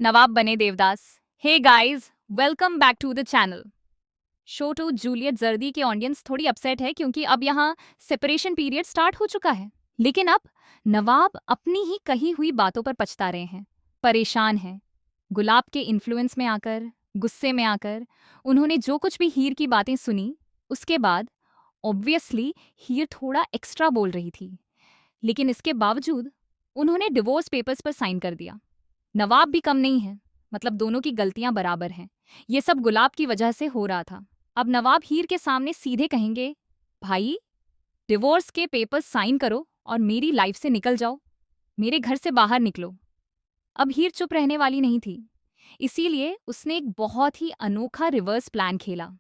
नवाब बने Devdas. Hey guys, welcome back to the channel. Show to Juliet जर्दी के audience थोड़ी अपसेट है क्योंकि अब यहाँ सेपरेशन पीरियड स्टार्ट हो चुका है। लेकिन अब नवाब अपनी ही कही हुई बातों पर पछता रहे हैं, परेशान हैं। गुलाब के इन्फ्लुएंस में आकर, गुस्से में आकर उन्होंने जो कुछ भी हीर की बातें सुनी, उसके बाद ऑब्वियसली हीर थोड़ा एक्स्ट्रा बोल रही थी। लेकिन इसके बावजूद उन्होंने डिवोर्स पेपर्स पर साइन कर दिया। नवाब भी कम नहीं है, मतलब दोनों की गलतियां बराबर हैं। ये सब गुलाब की वजह से हो रहा था। अब नवाब हीर के सामने सीधे कहेंगे, भाई डिवोर्स के पेपर्स साइन करो और मेरी लाइफ से निकल जाओ, मेरे घर से बाहर निकलो। अब हीर चुप रहने वाली नहीं थी, इसीलिए उसने एक बहुत ही अनोखा रिवर्स प्लान खेला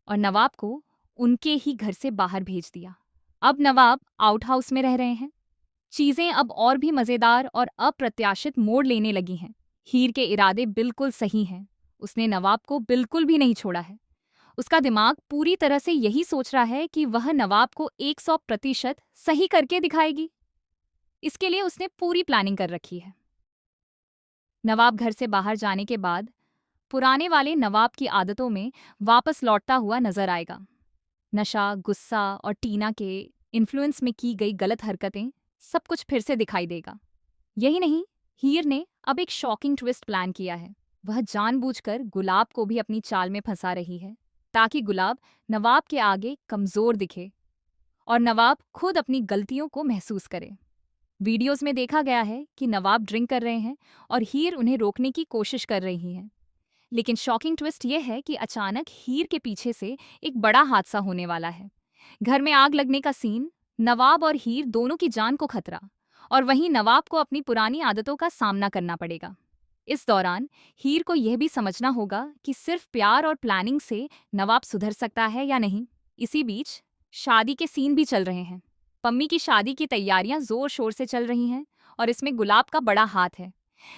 और नवाब को उनके ही घर से बाहर भेज दिया। अब नवाब आउट हाउस में रह रहे हैं। चीजें अब और भी मजेदार और अप्रत्याशित मोड़ लेने लगी हैं। हीर के इरादे बिल्कुल सही हैं। उसने नवाब को बिल्कुल भी नहीं छोड़ा है। उसका दिमाग पूरी तरह से यही सोच रहा है कि वह नवाब को 100% सही करके दिखाएगी। इसके लिए उसने पूरी प्लानिंग कर रखी है। नवाब घर से बाहर जाने के बाद पुराने वाले नवाब की आदतों में वापस लौटता हुआ नजर आएगा। नशा, गुस्सा और टीना के इन्फ्लुएंस में की गई गलत हरकतें, सब कुछ फिर से दिखाई देगा। यही नहीं, हीर ने अब एक शॉकिंग ट्विस्ट प्लान किया है। वह जानबूझकर गुलाब को भी अपनी चाल में फंसा रही है, ताकि गुलाब नवाब के आगे कमजोर दिखे और नवाब खुद अपनी गलतियों को महसूस करे। वीडियोस में देखा गया है कि नवाब ड्रिंक कर रहे हैं और हीर उन्हें रोकने की कोशिश कर रही है। लेकिन शॉकिंग ट्विस्ट यह है कि अचानक हीर के पीछे से एक बड़ा हादसा होने वाला है। घर में आग लगने का सीन, नवाब और हीर दोनों की जान को खतरा, और वहीं नवाब को अपनी पुरानी आदतों का सामना करना पड़ेगा। इस दौरान हीर को यह भी समझना होगा कि सिर्फ प्यार और प्लानिंग से नवाब सुधर सकता है या नहीं। इसी बीच शादी के सीन भी चल रहे हैं। पम्मी की शादी की तैयारियां जोर शोर से चल रही हैं और इसमें गुलाब का बड़ा हाथ है।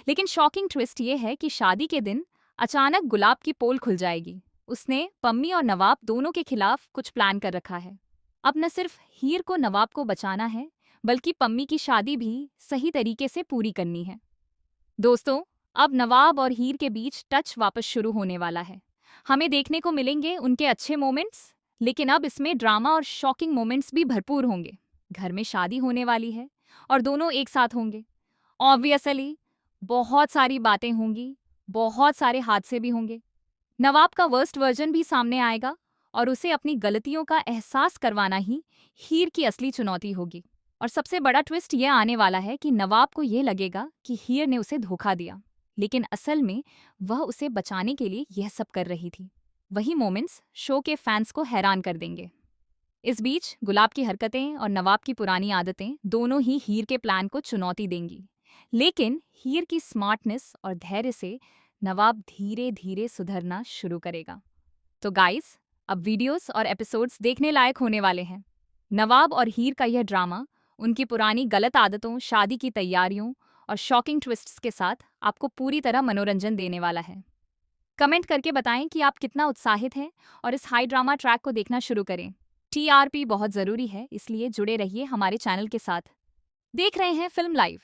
लेकिन शॉकिंग ट्विस्ट ये है कि शादी के दिन अचानक गुलाब की पोल खुल जाएगी। उसने पम्मी और नवाब दोनों के खिलाफ कुछ प्लान कर रखा है। अब न सिर्फ हीर को नवाब को बचाना है, बल्कि पम्मी की शादी भी सही तरीके से पूरी करनी है। दोस्तों, अब नवाब और हीर के बीच टच वापस शुरू होने वाला है। हमें देखने को मिलेंगे उनके अच्छे मोमेंट्स, लेकिन अब इसमें ड्रामा और शॉकिंग मोमेंट्स भी भरपूर होंगे। घर में शादी होने वाली है और दोनों एक साथ होंगे। ऑब्वियसली बहुत सारी बातें होंगी, बहुत सारे हादसे भी होंगे। नवाब का वर्स्ट वर्जन भी सामने आएगा और उसे अपनी गलतियों का एहसास करवाना ही हीर की असली चुनौती होगी। और सबसे बड़ा ट्विस्ट ये आने वाला है कि नवाब को ये लगेगा कि हीर ने उसे धोखा दिया, लेकिन असल में वह उसे बचाने के लिए यह सब कर रही थी। वही मोमेंट्स शो के फैंस को हैरान कर देंगे। इस बीच गुलाब की हरकतें और नवाब की पुरानी आदतें दोनों ही हीर के प्लान को चुनौती देंगी। लेकिन हीर की स्मार्टनेस और धैर्य से नवाब धीरे धीरे सुधरना शुरू करेगा। तो गाइस, अब वीडियोस और एपिसोड्स देखने लायक होने वाले हैं। नवाब और हीर का यह ड्रामा उनकी पुरानी गलत आदतों, शादी की तैयारियों और शॉकिंग ट्विस्ट्स के साथ आपको पूरी तरह मनोरंजन देने वाला है। कमेंट करके बताएं कि आप कितना उत्साहित हैं और इस हाई ड्रामा ट्रैक को देखना शुरू करें। टीआरपी बहुत जरूरी है, इसलिए जुड़े रहिए हमारे चैनल के साथ। देख रहे हैं फिल्म लाइव।